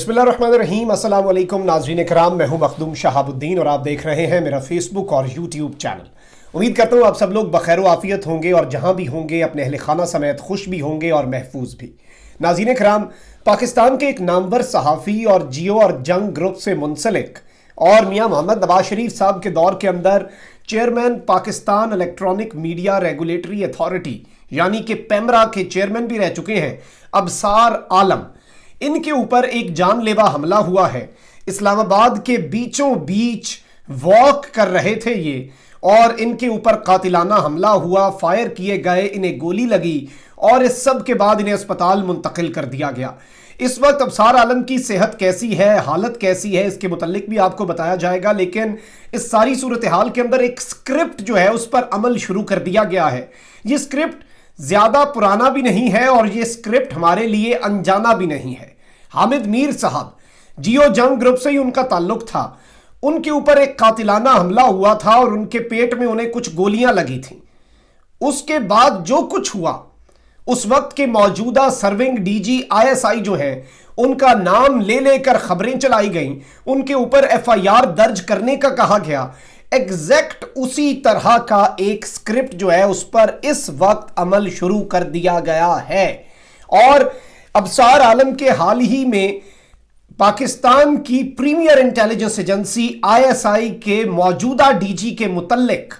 बिस्मिल्लाहिर्रहमानिर्रहीम। अस्सलाम वालेकुम नाज़रीन इकराम, मैं हूं मखदूम शहाबुद्दीन और आप देख रहे हैं मेरा फेसबुक और यूट्यूब चैनल। उम्मीद करता हूं आप सब लोग बखैर आफियत होंगे और जहां भी होंगे अपने अहल खाना समेत खुश भी होंगे और महफूज भी। नाज़रीन इकराम, पाकिस्तान के एक नामवर सहाफ़ी और जियो और जंग ग्रुप से मुंसलिक और मियां मोहम्मद नवाज शरीफ साहब के दौर के अंदर chairman Pakistan electronic media regulatory authority यानी कि पेमरा के चेयरमैन भी रह चुके हैं अबसार आलम, इनके ऊपर एक जानलेवा हमला हुआ है। इस्लामाबाद के बीचों बीच वॉक कर रहे थे ये और इनके ऊपर कातिलाना हमला हुआ, फायर किए गए, इन्हें गोली लगी और इस सब के बाद इन्हें अस्पताल मुंतकिल कर दिया गया। इस वक्त अबसार आलम की सेहत कैसी है, हालत कैसी है, इसके मुतल्लिक भी आपको बताया जाएगा। लेकिन इस सारी सूरत हाल के अंदर एक स्क्रिप्ट जो है उस पर अमल शुरू कर दिया गया है। ये स्क्रिप्ट ज्यादा पुराना भी नहीं है और ये स्क्रिप्ट हमारे लिए अनजाना भी नहीं है। हामिद मीर साहब, जियो जंग ग्रुप से ही उनका ताल्लुक था, उनके ऊपर एक कातिलाना हमला हुआ था और उनके पेट में उन्हें कुछ गोलियां लगी थी। उसके बाद जो कुछ हुआ, उस वक्त के मौजूदा सर्विंग डीजी आईएसआई जो है उनका नाम ले लेकर खबरें चलाई गईं, उनके ऊपर एफआईआर दर्ज करने का कहा गया। एग्जैक्ट उसी तरह का एक स्क्रिप्ट जो है उस पर इस वक्त अमल शुरू कर दिया गया है। और अबसार आलम के हाल ही में पाकिस्तान की प्रीमियर इंटेलिजेंस एजेंसी आईएसआई के मौजूदा डीजी के मुतल्लिक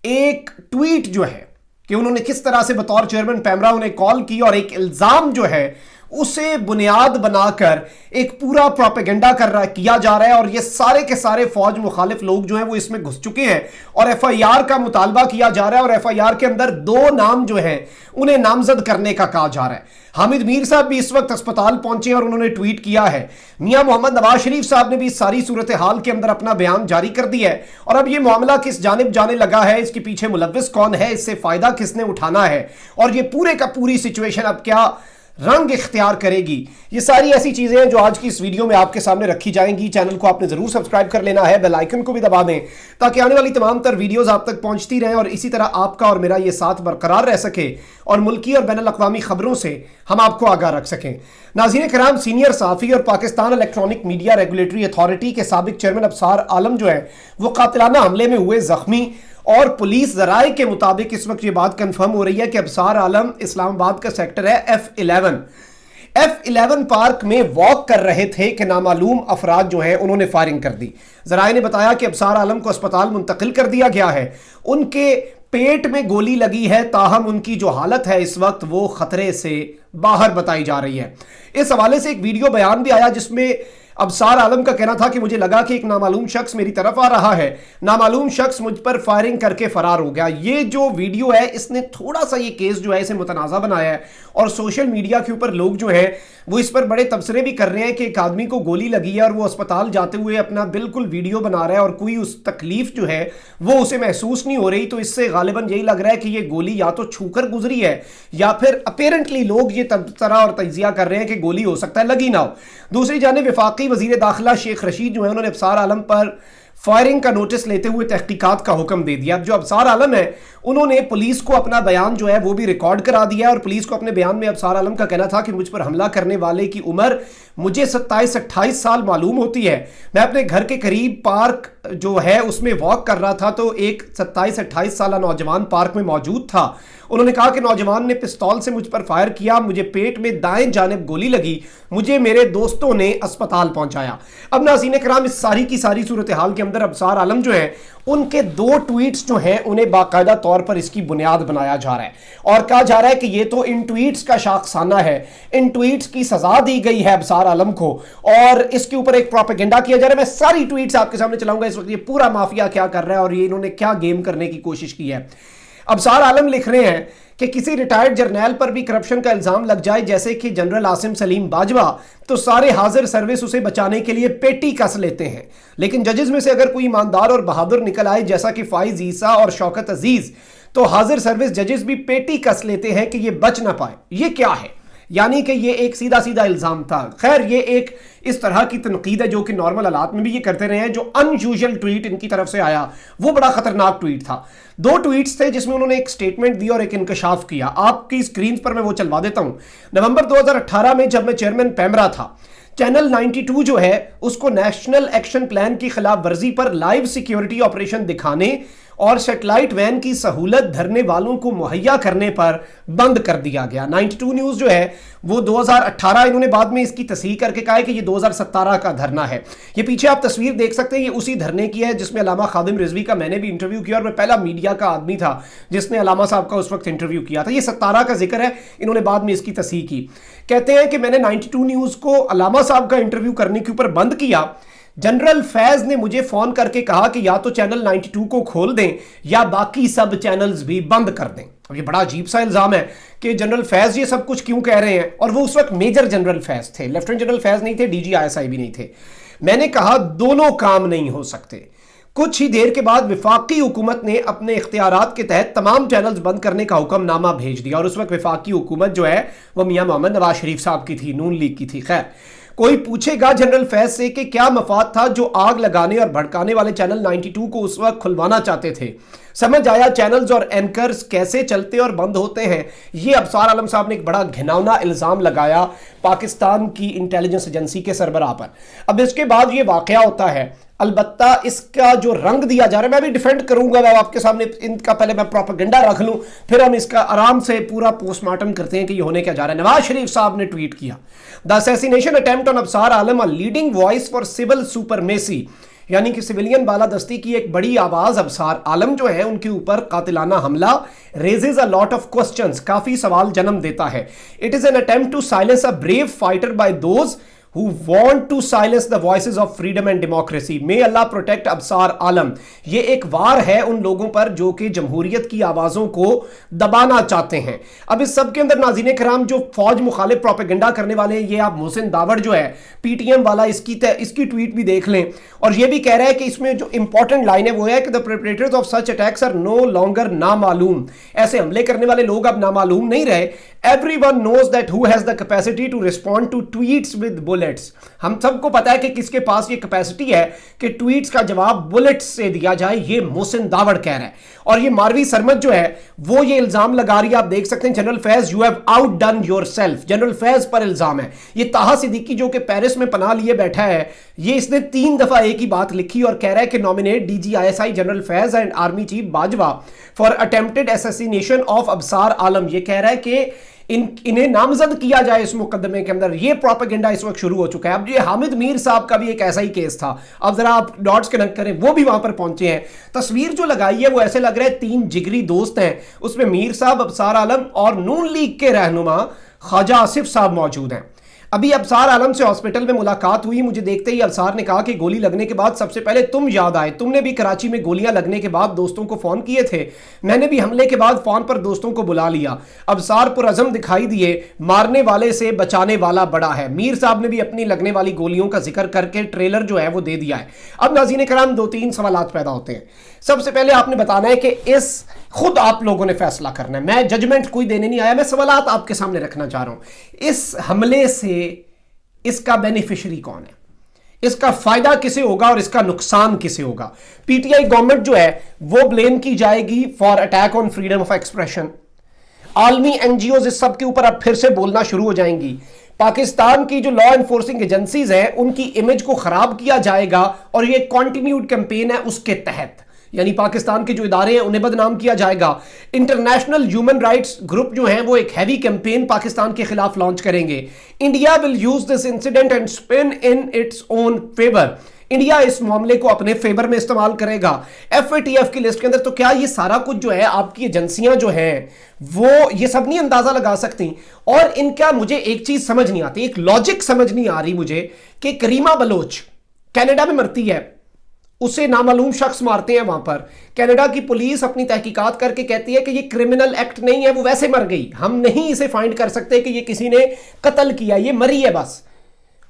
एक ट्वीट जो है कि उन्होंने किस तरह से बतौर चेयरमैन पेमरा उन्हें कॉल की और एक इल्जाम जो है उसे बुनियाद बनाकर एक पूरा प्रोपेगेंडा किया जा रहा है। और ये सारे के सारे फौज मुखालिफ लोग जो हैं वो इसमें घुस चुके हैं और एफआईआर का मुतालबा किया जा रहा है और एफआईआर के अंदर 2 नाम जो हैं उन्हें नामजद करने का कहा जा रहा है। हामिद मीर साहब भी इस वक्त अस्पताल पहुंचे और उन्होंने ट्वीट किया है। मियां मोहम्मद नवाज शरीफ साहब ने भी सारी सूरत हाल के अंदर अपना बयान जारी कर दिया है। और अब ये मामला किस जानिब जाने लगा है, इसके पीछे मुलव्विस कौन है, इससे फायदा किसने उठाना है और ये पूरे का पूरी सिचुएशन अब क्या रंग इख्तियार करेगी, ये सारी ऐसी चीजें हैं जो आज की इस वीडियो में आपके सामने रखी जाएंगी। चैनल को आपने जरूर सब्सक्राइब कर लेना है, बेल आइकन को भी दबा दें ताकि आने वाली तमाम तर वीडियोस आप तक पहुंचती रहें और इसी तरह आपका और मेरा ये साथ बरकरार रह सके और मुल्की और बैनुल अक़वामी खबरों से हम आपको आगाह रख सकें। नाज़रीन कराम, सीनियर सहाफ़ी और Pakistan electronic media regulatory authority के साबिक चेयरमैन अबसार आलम जो है वो कातिलाना हमले में हुए जख्मी और पुलिस ज़राए के मुताबिक इस वक्त ये बात कंफर्म हो रही है कि अबसार आलम इस्लामाबाद का सेक्टर है F11 पार्क में वॉक कर रहे थे कि नामालूम अफराद जो हैं उन्होंने फायरिंग कर दी। ज़राए ने बताया कि अबसार आलम को अस्पताल मुंतकिल कर दिया गया है। उनके पेट में गोली लगी है, ताहम उनकी जो हालत है इस वक्त वो खतरे से बाहर बताई जा रही है। इस हवाले से एक वीडियो बयान भी आया जिसमें अबसार आलम का कहना था कि मुझे लगा कि एक नामालूम शख्स मेरी तरफ आ रहा है, नामालूम शख्स मुझ पर फायरिंग करके फरार हो गया। ये जो वीडियो है इसने थोड़ा सा ये केस जो है इसे मुतनाज़ा बनाया है और सोशल मीडिया के ऊपर लोग जो है वो इस पर बड़े तबसरे भी कर रहे हैं कि एक आदमी को गोली लगी है और वो अस्पताल जाते हुए अपना बिल्कुल वीडियो बना रहा है और कोई उस तकलीफ जो है वो उसे महसूस नहीं हो रही। तो इससे गालिबन यही लग रहा है कि ये गोली या तो छूकर गुजरी है या फिर अपेरेंटली लोग ये तबसरा और तजिया कर रहे हैं कि गोली हो सकता है लगी ना हो। दूसरी जानिब वफाकी वज़ीर दाखिला शेख रशीद जो है उन्होंने अबसार आलम पर फायरिंग का नोटिस लेते हुए तहकीकात का हुक्म दे दिया। अब जो अबसार आलम है उन्होंने पुलिस को अपना बयान जो है वो भी रिकॉर्ड करा दिया और पुलिस को अपने बयान में अबसार आलम का कहना था कि मुझ पर हमला करने वाले की उम्र मुझे 27-28 साल मालूम होती है। मैं अपने घर के करीब पार्क जो है उसमें वॉक कर रहा था तो एक 27-28 साल नौजवान पार्क में मौजूद था। उन्होंने कहा कि नौजवान ने पिस्तौल से मुझ पर फायर किया, मुझे पेट में दाएं जानिब गोली लगी, मुझे मेरे दोस्तों ने अस्पताल पहुंचाया। अब नाज़रीन कराम, इस सारी की सारी सूरत हाल के अंदर अबसार आलम जो है उनके 2 ट्वीट्स जो हैं उन्हें बाकायदा तौर पर इसकी बुनियाद बनाया जा रहा है और कहा जा रहा है कि ये तो इन ट्वीट्स का शाखसाना है, इन ट्वीट्स की सजा दी गई है अबसार आलम को और इसके ऊपर एक प्रोपेगेंडा किया जा रहा है। मैं सारी ट्वीट्स आपके सामने चलाऊंगा इस वक्त, ये पूरा माफिया क्या कर रहा है और ये इन्होंने क्या गेम करने की कोशिश की है। अबसार आलम लिख रहे हैं कि किसी रिटायर्ड जर्नैल पर भी करप्शन का इल्जाम लग जाए जैसे कि जनरल आसिम सलीम बाजवा तो सारे हाजिर सर्विस उसे बचाने के लिए पेटी कस लेते हैं, लेकिन जजेस में से अगर कोई ईमानदार और बहादुर निकल आए जैसा कि फाइज ईसा और शौकत अजीज तो हाजिर सर्विस जजेस भी पेटी कस लेते हैं कि ये बच ना पाए। ये क्या है? यानी कि ये एक सीधा सीधा इल्जाम था। खैर, ये एक इस तरह की तनकीद है जो कि नॉर्मल हालात में भी ये करते रहे हैं। जो अनयूजुअल ट्वीट इनकी तरफ से आया वो बड़ा खतरनाक ट्वीट था। 2 ट्वीट्स थे जिसमें उन्होंने एक स्टेटमेंट दी और एक इंकशाफ किया। आपकी स्क्रीन पर मैं वो चलवा देता हूं। नवंबर 2018 में जब मैं चेयरमैन पेमरा था, چینل 92 جو ہے اس کو نیشنل ایکشن پلان کی خلاف ورزی پر لائیو سیکیورٹی آپریشن دکھانے اور سیٹلائٹ وین کی سہولت دھرنے والوں کو مہیا کرنے پر بند کر دیا گیا۔ 92 نیوز جو ہے وہ 2018، انہوں نے بعد میں اس کی تصحیح کر کے کہا ہے کہ یہ 2017 کا دھرنا ہے۔ یہ پیچھے آپ تصویر دیکھ سکتے ہیں، یہ اسی دھرنے کی ہے جس میں علامہ خادم رضوی کا میں نے بھی انٹرویو کیا، اور میں پہلا میڈیا کا آدمی تھا جس نے علامہ صاحب کا اس وقت انٹرویو کیا تھا۔ یہ 17 کا ذکر ہے، انہوں نے بعد میں اس کی تصحیح کی۔ کہتے ہیں کہ میں نے 92 نیوز کو علامہ صاحب کا انٹرویو کرنے کے اوپر بند کیا۔ جنرل فیض نے مجھے فون کر کے کہا کہ یا تو چینل 92 کو کھول دیں یا باقی سب چینلز بھی بند کر دیں۔ اب یہ بڑا عجیب سا الزام ہے کہ جنرل فیض یہ سب کچھ کیوں کہہ رہے ہیں، اور وہ اس وقت میجر جنرل فیض تھے، لیفٹیننٹ جنرل فیض نہیں تھے، ڈی جی ISI بھی نہیں تھے۔ میں نے کہا دونوں کام نہیں ہو سکتے۔ کچھ ہی دیر کے بعد وفاقی حکومت نے اپنے اختیارات کے تحت تمام چینلز بند کرنے کا حکم نامہ بھیج دیا، اور اس وقت وفاقی حکومت جو ہے وہ میاں محمد نواز شریف صاحب کی تھی، نون لیگ کی تھی۔ خیر، کوئی پوچھے گا جنرل فیض سے کہ کیا مفاد تھا جو آگ لگانے اور بھڑکانے والے چینل 92 کو اس وقت کھلوانا چاہتے تھے؟ سمجھ آیا چینلز اور اینکرز کیسے چلتے اور بند ہوتے ہیں۔ یہ ابصار عالم صاحب نے ایک بڑا گھناؤنا الزام لگایا پاکستان کی انٹیلیجنس ایجنسی کے سربراہ پر۔ اب اس کے بعد یہ واقعہ ہوتا ہے، البتہ اس کا جو رنگ دیا جا رہا ہے، میں بھی ڈیفینڈ کروں گا آپ کے سامنے، ان کا پہلے میں پروپیگنڈا رکھ لوں، پھر ہم اس کا آرام سے پورا پوسٹ مارٹم کرتے ہیں کہ یہ ہونے کیا جا رہا ہے۔ نواز شریف صاحب نے ٹویٹ کیا، "The assassination attempt on Absar Alam, a leading voice for civil supremacy", یعنی کہ سویلین بالادستی کی ایک بڑی آواز ابصار عالم جو ہے ان کے اوپر قاتلانہ حملہ raises a lot of questions، کافی سوال جنم دیتا ہے۔ "It is an attempt to silence a brave fighter by those who want to silence the voices of freedom and democracy. May Allah protect Absar عالم"۔ یہ ایک وار ہے ان لوگوں پر جو کہ جمہوریت کی آوازوں کو دبانا چاہتے ہیں۔ اب اس سب کے اندر ناظرین کرام جو فوج مخالف پروپیگنڈا کرنے والے ہیں، یہ آپ محسن داوڑ جو ہے PTM والا، اس کی ٹویٹ بھی دیکھ لیں، اور یہ بھی کہہ رہا ہے کہ اس میں جو امپورٹنٹ لائن ہے وہ ہے کہ "the perpetrators of such attacks are no longer نامعلوم"۔ ایسے حملے کرنے والے لوگ اب نامعلوم نہیں رہے۔ "Everyone knows that who has the capacity to respond to tweets with bullets". ہم سب کو پتا ہے کہ کس کے پاس یہ کیپیسٹی ہے کہ ٹویٹس کا جواب بلٹ سے دیا جائے، یہ محسن داوڑ کہہ رہا ہے۔ اور یہ ماروی سرمد جو ہے وہ یہ الزام لگا رہی ہے، آپ دیکھ سکتے ہیں، "general Faiz you have outdone yourself"۔ General Faiz پر الزام ہے۔ یہ طاہا صدیقی جو کہ پیرس میں پناہ لیے بیٹھا ہے، یہ اس نے 3 دفعہ ایک ہی بات لکھی اور کہہ رہا ہے کہ "nominate DG ISI general Faiz and army chief Bajwa for attempted assassination of Absar عالم"۔ یہ کہہ رہا ہے کہ انہیں نامزد کیا جائے اس مقدمے کے اندر۔ یہ پروپیگنڈا اس وقت شروع ہو چکا ہے۔ اب یہ حامد میر صاحب کا بھی ایک ایسا ہی کیس تھا، اب ذرا آپ ڈاٹس کنیکٹ کریں، وہ بھی وہاں پر پہنچے ہیں۔ تصویر جو لگائی ہے وہ ایسے لگ رہا ہے 3 جگری دوست ہیں، اس میں میر صاحب، ابصار عالم اور نون لیگ کے رہنما خواجہ آصف صاحب موجود ہیں۔ ابھی ابصار عالم سے ہاسپٹل میں ملاقات ہوئی، مجھے دیکھتے ہی ابصار نے کہا کہ گولی لگنے کے بعد سب سے پہلے تم یاد آئے، تم نے بھی کراچی میں گولیاں لگنے کے بعد دوستوں کو فون کیے تھے، میں نے بھی حملے کے بعد فون پر دوستوں کو بلا لیا۔ ابصار پرعزم دکھائی دیے، مارنے والے سے بچانے والا بڑا ہے۔ میر صاحب نے بھی اپنی لگنے والی گولیوں کا ذکر کر کے ٹریلر جو ہے وہ دے دیا ہے۔ اب ناظرین کرام 2-3 سوالات پیدا ہوتے ہیں۔ سب سے پہلے آپ نے بتانا ہے کہ خود آپ لوگوں نے فیصلہ کرنا ہے، میں ججمنٹ کوئی دینے نہیں آیا، میں سوالات آپ کے سامنے رکھنا چاہ رہا ہوں۔ اس حملے سے اس کا بینیفیشری کون ہے، اس کا فائدہ کسے ہوگا اور اس کا نقصان کسے ہوگا؟ PTI گورنمنٹ جو ہے وہ بلیم کی جائے گی for attack on freedom of expression, عالمی NGOز اس سب کے اوپر اب پھر سے بولنا شروع ہو جائیں گی، پاکستان کی جو لا انفورسنگ ایجنسیز ہیں ان کی امیج کو خراب کیا جائے گا، اور یہ کنٹینیوڈ کیمپین ہے اس کے تحت، یعنی پاکستان کے جو ادارے ہیں انہیں بدنام کیا جائے گا۔ انٹرنیشنل ہیومن رائٹس گروپ جو ہیں وہ ایک ہیوی کیمپین پاکستان کے خلاف لانچ کریں گے۔ India will use this incident and spin in its own favour, India اس معاملے کو اپنے فیور میں استعمال کرے گا۔ FATF کی لسٹ کے اندر، تو کیا یہ سارا کچھ جو ہے آپ کی ایجنسیاں جو ہیں وہ یہ سب نہیں اندازہ لگا سکتی؟ اور ان کا مجھے ایک چیز سمجھ نہیں آتی، ایک لاجک سمجھ نہیں آ رہی مجھے، کہ کریمہ بلوچ کینیڈا میں مرتی ہے، اسے نامعلوم شخص مارتے ہیں وہاں پر، کینیڈا کی پولیس اپنی تحقیقات کر کے کہتی ہے کہ یہ کرمنل ایکٹ نہیں ہے، وہ ویسے مر گئی، ہم نہیں اسے فائنڈ کر سکتے کہ یہ کسی نے قتل کیا، یہ مری ہے بس۔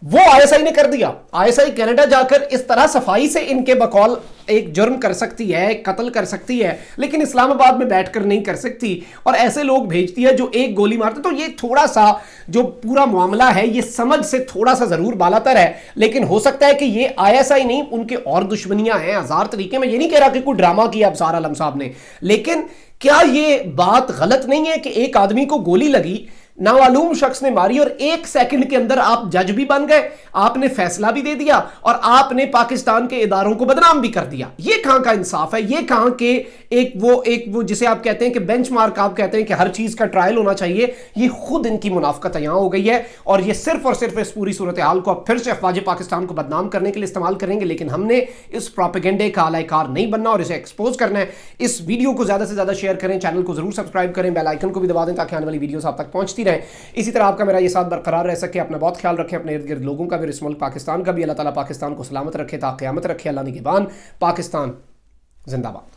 وہ ISI نے کر دیا، ISI کینیڈا جا کر اس طرح صفائی سے ان کے بقول ایک جرم کر سکتی ہے، ایک قتل کر سکتی ہے، لیکن اسلام آباد میں بیٹھ کر نہیں کر سکتی، اور ایسے لوگ بھیجتی ہے جو ایک گولی مارتے۔ تو یہ تھوڑا سا جو پورا معاملہ ہے یہ سمجھ سے تھوڑا سا ضرور بالاتر ہے، لیکن ہو سکتا ہے کہ یہ ISI نہیں، ان کے اور دشمنیاں ہیں ہزار طریقے۔ میں یہ نہیں کہہ رہا کہ کوئی ڈرامہ کیا ابصار عالم صاحب نے، لیکن کیا یہ بات غلط نہیں ہے کہ ایک آدمی کو گولی لگی नामालूम शख्स ने मारी और 1 सेकंड के अंदर आप जज भी बन गए, आपने फैसला भी दे दिया और आपने पाकिस्तान के इदारों को बदनाम भी कर दिया। ये कहां का इंसाफ है? ये कहां के एक वो जिसे आप कहते हैं कि बेंचमार्क, आप कहते हैं कि हर चीज का ट्रायल होना चाहिए, ये खुद इनकी मुनाफकत यहां हो गई है। और ये सिर्फ और सिर्फ इस पूरी सूरत हाल को अब फिर से अफवाज पाकिस्तान को बदनाम करने के लिए इस्तेमाल करेंगे, लेकिन हमने इस प्रोपेगेंडे का आलाकार नहीं बनना और इसे एक्सपोज करना है। इस वीडियो को ज्यादा से ज्यादा शेयर करें, चैनल को जरूर सब्सक्राइब करें, बेल आइकन को भी दबा दें ताकि आने वाली वीडियोस आप तक पहुंचती रहें। इसी तरह आपका मेरा ये साथ बरकरार रह सके। अपना बहुत ख्याल रखें, अपने इर्द गिर्द लोगों का भी, इस मुल्क पाकिस्तान का भी। अल्लाह ताला पाकिस्तान को सलामत रखे ता क़यामत रखे। अल्लाह निगहबान। पाकिस्तान जिंदाबाद।